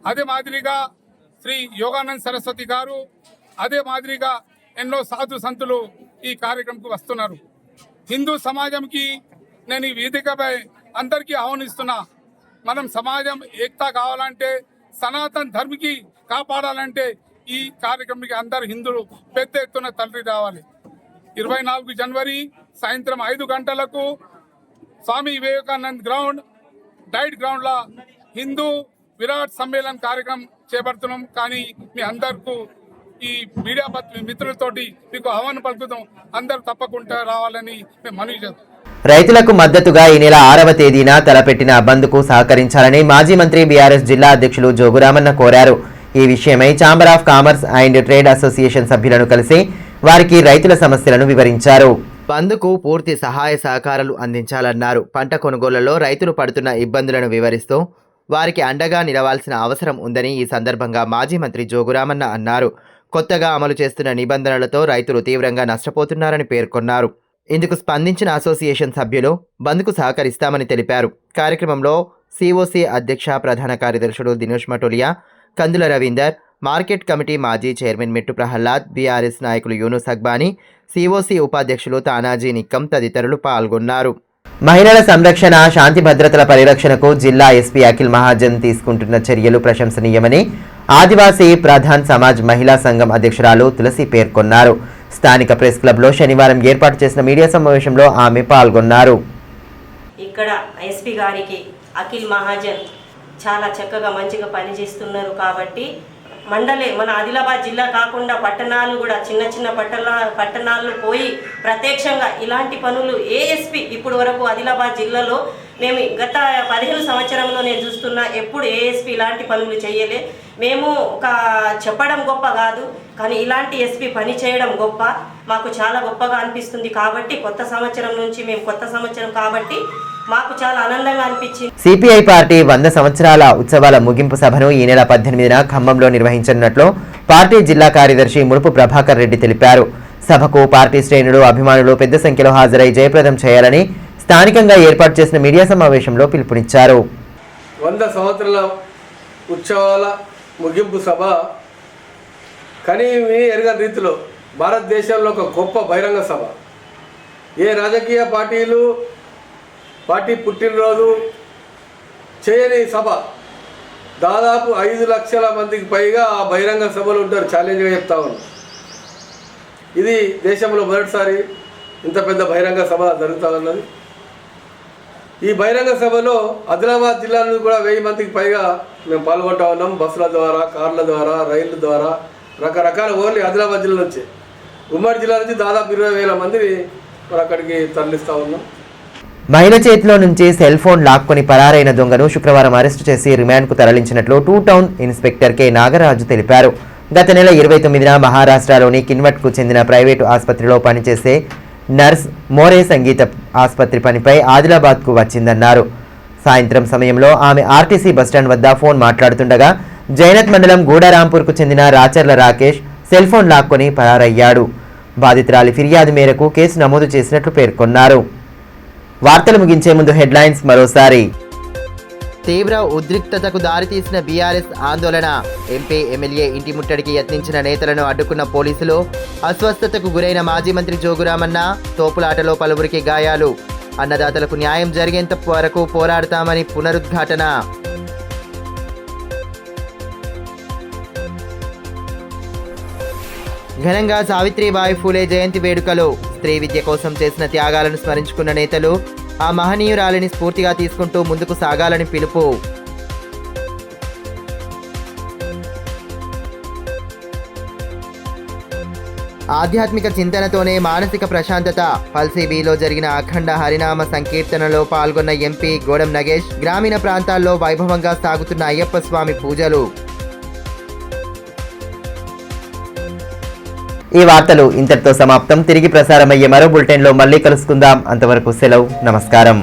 అదే మాదిరిగా శ్రీ యోగానంద్ సరస్వతి గారు, అదే మాదిరిగా ఎన్నో సాధు సంతులు ఈ కార్యక్రమంకు వస్తున్నారు. హిందూ సమాజంకి నేను ఈ వేదికపై అందరికీ ఆహ్వానిస్తున్నా. మనం సమాజం ఏకతా కావాలంటే, సనాతన ధర్మకి కాపాడాలంటే ఈ కార్యక్రమానికి అందరు హిందువులు పెద్ద ఎత్తున తరలి రావాలి. 24 జనవరి సాయంత్రం 5 గంటలకు స్వామి వివేకానంద్ గ్రౌండ్ డైట్ గ్రౌండ్లో హిందూ విరాట్ సమ్మేళన్ కార్యక్రమం చేపడుతున్నాం. కానీ మీ అందరికీ ఈ మీడియా మిత్రులతోటి మీకు ఆహ్వానం పలుకుతాం. అందరూ తప్పకుండా రావాలని మేము మనవి చేస్తాం. రైతులకు మద్దతుగా ఈ నెల 6వ తేదీన తలపెట్టిన బంద్కు సహకరించాలని మాజీ మంత్రి బీఆర్ఎస్ జిల్లా అధ్యక్షులు జోగురామన్న కోరారు. ఈ విషయమై chamber of commerce and trade association సభ్యులను కలిసి వారికి రైతుల సమస్యలను వివరించారు. బంద్కు పూర్తి సహాయ సహకారాలు అందించాలన్నారు. పంట కొనుగోళ్లలో రైతులు పడుతున్న ఇబ్బందులను వివరిస్తూ వారికి అండగా నిలవాల్సిన అవసరం ఉందని ఈ సందర్భంగా మాజీ మంత్రి జోగురామన్న అన్నారు. కొత్తగా అమలు చేస్తున్న నిబంధనలతో రైతులు తీవ్రంగా నష్టపోతున్నారని పేర్కొన్నారు. ఇందుకు స్పందించిన అసోసియేషన్ సభ్యులు బంద్కు సహకరిస్తామని తెలిపారు. కార్యక్రమంలో సిఓసి అధ్యక్ష ప్రధాన కార్యదర్శులు దినేష్ మటోలియా, కందుల రవీందర్, మార్కెట్ కమిటీ మాజీ చైర్మన్ మిట్టు ప్రహ్లాద్, బీఆర్ఎస్ నాయకులు యూనుస్ అక్బానీ, సిఓసి ఉపాధ్యక్షులు తానాజీ నిక్కం తదితరులు పాల్గొన్నారు. మహిళల సంరక్షణ, శాంతి భద్రతల పరిరక్షణకు జిల్లా ఎస్పీ అఖిల్ మహాజన్ తీసుకుంటున్న చర్యలు ప్రశంసనీయమని ఆదివాసీ ప్రధాన్ సమాజ్ మహిళా సంఘం అధ్యక్షురాలు తులసి పేర్కొన్నారు. స్థానిక ప్రెస్ క్లబ్లో శనివారం ఏర్పాటు చేసిన మీడియా సమావేశంలో ఆమె పాల్గొన్నారు. ఇక్కడ ఎస్పీ గారికి అఖిల్ మహాజన్ చాలా చక్కగా మంచిగా పనిచేస్తున్నారు. కాబట్టి మన ఆదిలాబాద్ జిల్లా కాకుండా పట్టణాలు కూడా చిన్న పట్టణాల్లో పోయి ప్రత్యక్షంగా ఇలాంటి పనులు ఏ ఎస్పీ ఇప్పుడు వరకు ఆదిలాబాద్ జిల్లాలో మేము గత 15 సంవత్సరంలో నేను చూస్తున్నా ఎప్పుడు ఏఎస్పీ ఇలాంటి పనులు చేయలే. మేము ఒక చెప్పడం గొప్ప కాదు, కానీ ఇలాంటి ఎస్పీ పని చేయడం గొప్ప, మాకు చాలా గొప్పగా అనిపిస్తుంది. కాబట్టి కొత్త సంవత్సరం నుంచి మేము కొత్త సంవత్సరం కాబట్టి మాకు చాలా ఆనందంగా అనిపించింది. సిపిఐ పార్టీ 100 సంవత్సరాల ఉత్సవాల ముగింపు సభను ఈ నెల 18న ఖమ్మంలో నిర్వహించనున్నట్లు పార్టీ జిల్లా కార్యదర్శి ముడుపు ప్రభాకర్ రెడ్డి తెలిపారు. సభకు పార్టీ శ్రేణులు, అభిమానులు పెద్ద సంఖ్యలో హాజరై జయప్రదం చేయాలని స్థానికంగా ఏర్పాటు చేసిన మీడియా సమావేశంలో పిలుపునిచ్చారు. 100 సంవత్సరాల ఉత్సవాల ముగింపు సభ కనీవి ఎరగని రీతిలో భారతదేశంలో ఒక గొప్ప బహిరంగ సభ. ఏ రాజకీయ పార్టీ పుట్టినరోజు చేయని సభ. దాదాపు 5 లక్షల మందికి పైగా ఆ బహిరంగ సభలు ఉంటారు. ఛాలెంజ్గా చెప్తా ఉన్నాం. ఇది దేశంలో మొదటిసారి ఇంత పెద్ద బహిరంగ సభ జరుగుతూ ఉన్నది. ఈ బహిరంగ సభలో ఆదిలాబాద్ జిల్లా నుండి కూడా 1000 మందికి పైగా మేము పాల్గొంటా ఉన్నాం. బస్సుల ద్వారా, కార్ల ద్వారా, రైళ్ల ద్వారా, రకరకాల ఓన్లీ ఆదిలాబాద్ జిల్లా నుంచి, ఉమ్మడి జిల్లా నుంచి దాదాపు 20,000 మందిని మరి అక్కడికి తరలిస్తూ ఉన్నాం. మహిళ చేతిలో నుంచి సెల్ ఫోన్ లాక్కొని పరారైన దొంగను శుక్రవారం అరెస్టు చేసి రిమాండ్కు తరలించినట్లు 2 టౌన్ ఇన్స్పెక్టర్ కె నాగరాజు తెలిపారు. గత నెల 29న మహారాష్ట్రలోని కిన్వట్కు చెందిన ప్రైవేటు ఆసుపత్రిలో పనిచేసే నర్స్ మోరే సంగీత ఆసుపత్రి పనిపై ఆదిలాబాద్కు వచ్చిందన్నారు. సాయంత్రం సమయంలో ఆమె ఆర్టీసీ బస్టాండ్ వద్ద ఫోన్ మాట్లాడుతుండగా జైనత్ మండలం గూడరాంపూర్కు చెందిన రాచర్ల రాకేష్ సెల్ ఫోన్ లాక్కొని పరారయ్యాడు. బాధితురాలి ఫిర్యాదు మేరకు కేసు నమోదు చేసినట్లు పేర్కొన్నారు. వార్తలు ముగించే ముందు హెడ్లైన్స్ మరోసారి. తీవ్ర ఉద్రిక్తతకు దారితీసిన బీఆర్ఎస్ ఆందోళన. ఎంపీ, ఎమ్మెల్యే ఇంటి ముట్టడికి యత్నించిన నేతలను అడ్డుకున్న పోలీసులు. అస్వస్థతకు గురైన మాజీ మంత్రి జోగురామన్న. తోపులాటలో పలువురికి గాయాలు. అన్నదాతలకు న్యాయం జరిగేంత వరకు పోరాడతామని పునరుద్ఘాటన. ఘనంగా సావిత్రిబాయి ఫూలే జయంతి వేడుకలు. స్త్రీ విద్య కోసం చేసిన త్యాగాలను స్మరించుకున్న నేతలు. ఆ మహనీయురాలిని స్ఫూర్తిగా తీసుకుంటూ ముందుకు సాగాలని పిలుపు. ఆధ్యాత్మిక చింతనతోనే మానసిక ప్రశాంతత. పల్సీబీలో జరిగిన అఖండ హరినామ సంకీర్తనలో పాల్గొన్న ఎంపీ గోడం నగేష్. గ్రామీణ ప్రాంతాల్లో వైభవంగా సాగుతున్న అయ్యప్ప స్వామి పూజలు. ఈ వార్తలు ఇంతటితో సమాప్తం. తిరిగి ప్రసారమయ్యే మరో బులెటిన్లో మళ్ళీ కలుసుకుందాం. అంతవరకు సెలవు. నమస్కారం.